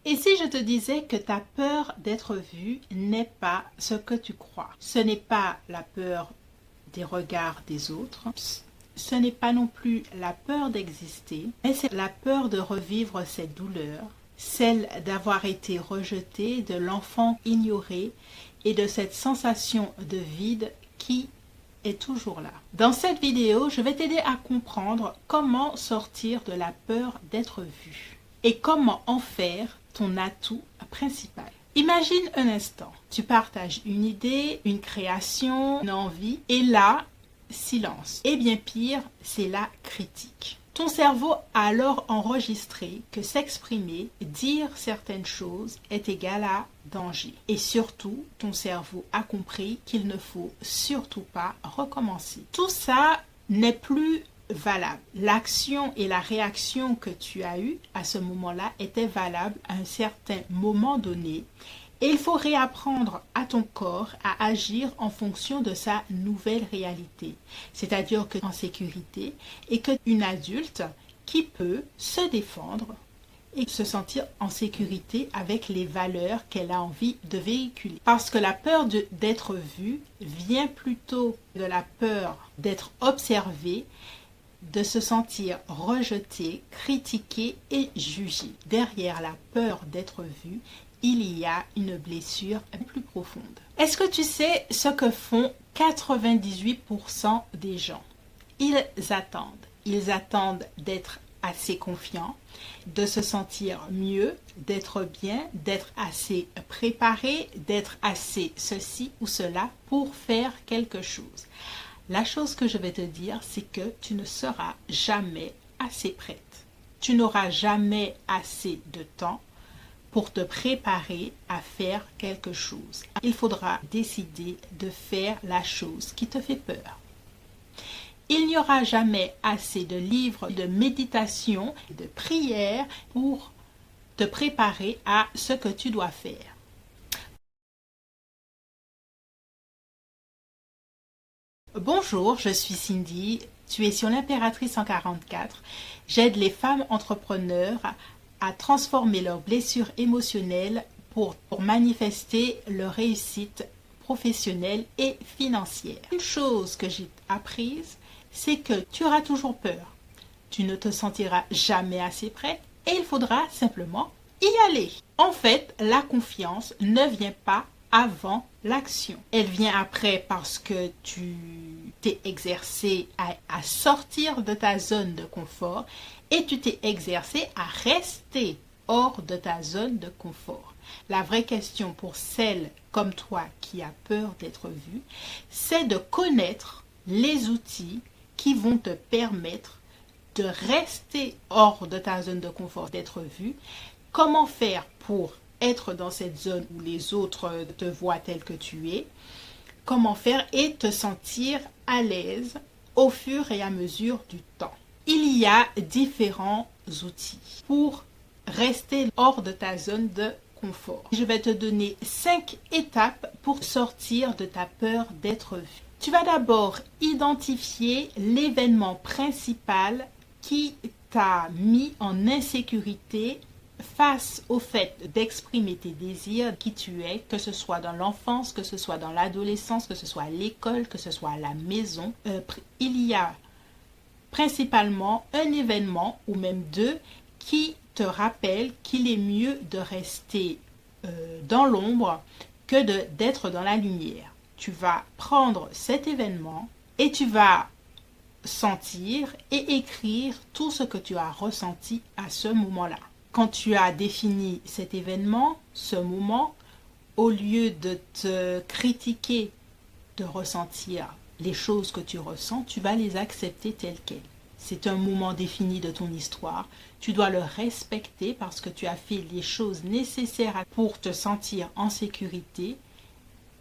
Et si je te disais que ta peur d'être vu n'est pas ce que tu crois? Ce n'est pas la peur des regards des autres, ce n'est pas non plus la peur d'exister, mais c'est la peur de revivre cette douleur, celle d'avoir été rejeté, de l'enfant ignoré et de cette sensation de vide qui est toujours là. Dans cette vidéo, je vais t'aider à comprendre comment sortir de la peur d'être vu et comment en faire ton atout principal. Imagine un instant, tu partages une idée, une création, une envie, et là, silence. Et bien pire, c'est la critique. Ton cerveau a alors enregistré que s'exprimer, dire certaines choses est égal à danger. Et surtout, ton cerveau a compris qu'il ne faut surtout pas recommencer. Tout ça n'est plus valable. L'action et la réaction que tu as eue à ce moment-là étaient valables à un certain moment donné. Et il faut réapprendre à ton corps à agir en fonction de sa nouvelle réalité. C'est-à-dire que en sécurité et que une adulte qui peut se défendre et se sentir en sécurité avec les valeurs qu'elle a envie de véhiculer. Parce que la peur d'être vue vient plutôt de la peur d'être observé, de se sentir rejeté, critiqué et jugé. Derrière la peur d'être vu, il y a une blessure plus profonde. Est-ce que tu sais ce que font 98% des gens? Ils attendent d'être assez confiants, de se sentir mieux, d'être bien, d'être assez préparé, d'être assez ceci ou cela pour faire quelque chose. La chose que je vais te dire, c'est que tu ne seras jamais assez prête. Tu n'auras jamais assez de temps pour te préparer à faire quelque chose. Il faudra décider de faire la chose qui te fait peur. Il n'y aura jamais assez de livres, de méditation, de prières pour te préparer à ce que tu dois faire. Bonjour, je suis Cindy, tu es sur l'Impératrice 144. J'aide les femmes entrepreneurs à transformer leurs blessures émotionnelles pour manifester leur réussite professionnelle et financière. Une chose que j'ai apprise, c'est que tu auras toujours peur. Tu ne te sentiras jamais assez prêt et il faudra simplement y aller. En fait, la confiance ne vient pas avant l'action. Elle vient après parce que tu t'es exercé à sortir de ta zone de confort et tu t'es exercé à rester hors de ta zone de confort. La vraie question pour celle comme toi qui a peur d'être vue, c'est de connaître les outils qui vont te permettre de rester hors de ta zone de confort, d'être vue. Comment faire pour être dans cette zone où les autres te voient tel que tu es, comment faire et te sentir à l'aise au fur et à mesure du temps. Il y a différents outils pour rester hors de ta zone de confort. Je vais te donner 5 étapes pour sortir de ta peur d'être vu. Tu vas d'abord identifier l'événement principal qui t'a mis en insécurité face au fait d'exprimer tes désirs, qui tu es, que ce soit dans l'enfance, que ce soit dans l'adolescence, que ce soit à l'école, que ce soit à la maison. Il y a principalement un événement ou même deux qui te rappellent qu'il est mieux de rester dans l'ombre que d'être dans la lumière. Tu vas prendre cet événement et tu vas sentir et écrire tout ce que tu as ressenti à ce moment-là. Quand tu as défini cet événement, ce moment, au lieu de te critiquer, de ressentir les choses que tu ressens, tu vas les accepter telles quelles. C'est un moment défini de ton histoire. Tu dois le respecter parce que tu as fait les choses nécessaires pour te sentir en sécurité.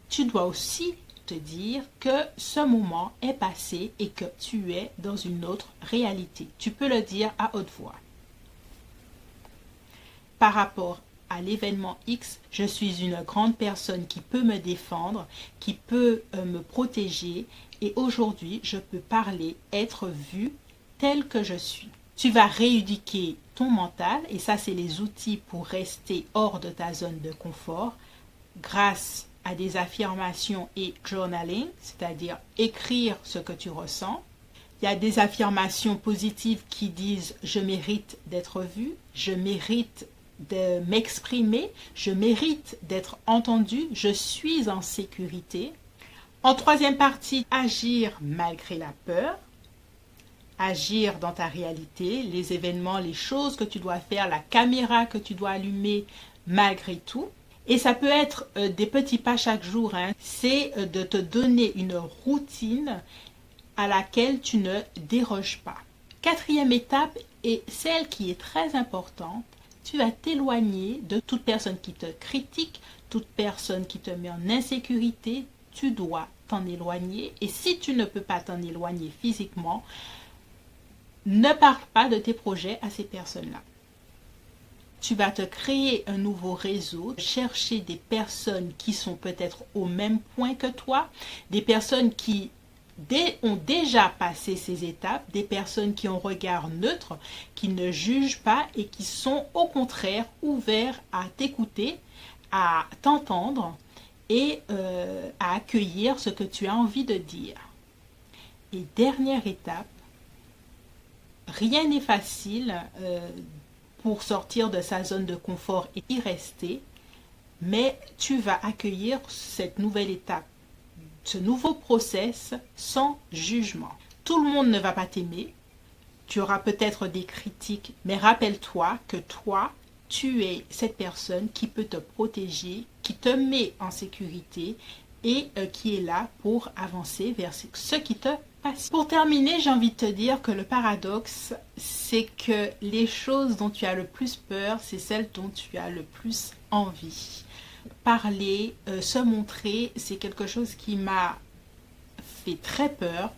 Tu dois aussi te dire que ce moment est passé et que tu es dans une autre réalité. Tu peux le dire à haute voix. Par rapport à l'événement X, je suis une grande personne qui peut me défendre, qui peut me protéger et aujourd'hui, je peux parler, être vue telle que je suis. Tu vas rééduquer ton mental, et ça c'est les outils pour rester hors de ta zone de confort, grâce à des affirmations et journaling, c'est-à-dire écrire ce que tu ressens. Il y a des affirmations positives qui disent « je mérite d'être vu »,« je mérite de m'exprimer »,« je mérite d'être entendu »,« je suis en sécurité ». En troisième partie, agir malgré la peur, agir dans ta réalité, les événements, les choses que tu dois faire, la caméra que tu dois allumer malgré tout. Et ça peut être des petits pas chaque jour, hein. C'est de te donner une routine à laquelle tu ne déroges pas. Quatrième étape, et celle qui est très importante, tu vas t'éloigner de toute personne qui te critique, toute personne qui te met en insécurité. Tu dois t'en éloigner, et si tu ne peux pas t'en éloigner physiquement, ne parle pas de tes projets à ces personnes-là. Tu vas te créer un nouveau réseau, chercher des personnes qui sont peut-être au même point que toi, des personnes qui ont déjà passé ces étapes, des personnes qui ont un regard neutre, qui ne jugent pas et qui sont au contraire ouverts à t'écouter, à t'entendre et à accueillir ce que tu as envie de dire. Et dernière étape, rien n'est facile pour sortir de sa zone de confort et y rester, mais tu vas accueillir cette nouvelle étape, ce nouveau process sans jugement. Tout le monde ne va pas t'aimer, tu auras peut-être des critiques, mais rappelle-toi que toi, tu es cette personne qui peut te protéger, qui te met en sécurité et qui est là pour avancer vers ce qui te passionne. Pour terminer, j'ai envie de te dire que le paradoxe, c'est que les choses dont tu as le plus peur, c'est celles dont tu as le plus envie. Parler, se montrer, c'est quelque chose qui m'a fait très peur,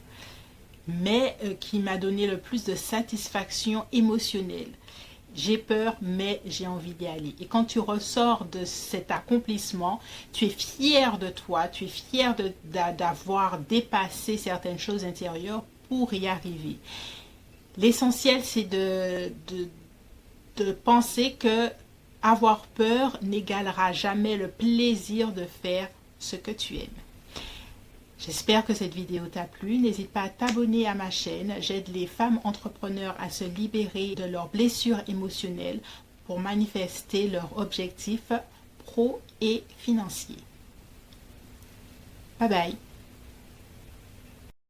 mais qui m'a donné le plus de satisfaction émotionnelle. J'ai peur, mais j'ai envie d'y aller. Et quand tu ressors de cet accomplissement, tu es fier de toi, tu es fier d'avoir dépassé certaines choses intérieures pour y arriver. L'essentiel, c'est de penser que avoir peur n'égalera jamais le plaisir de faire ce que tu aimes. J'espère que cette vidéo t'a plu. N'hésite pas à t'abonner à ma chaîne. J'aide les femmes entrepreneurs à se libérer de leurs blessures émotionnelles pour manifester leurs objectifs pro et financiers. Bye bye.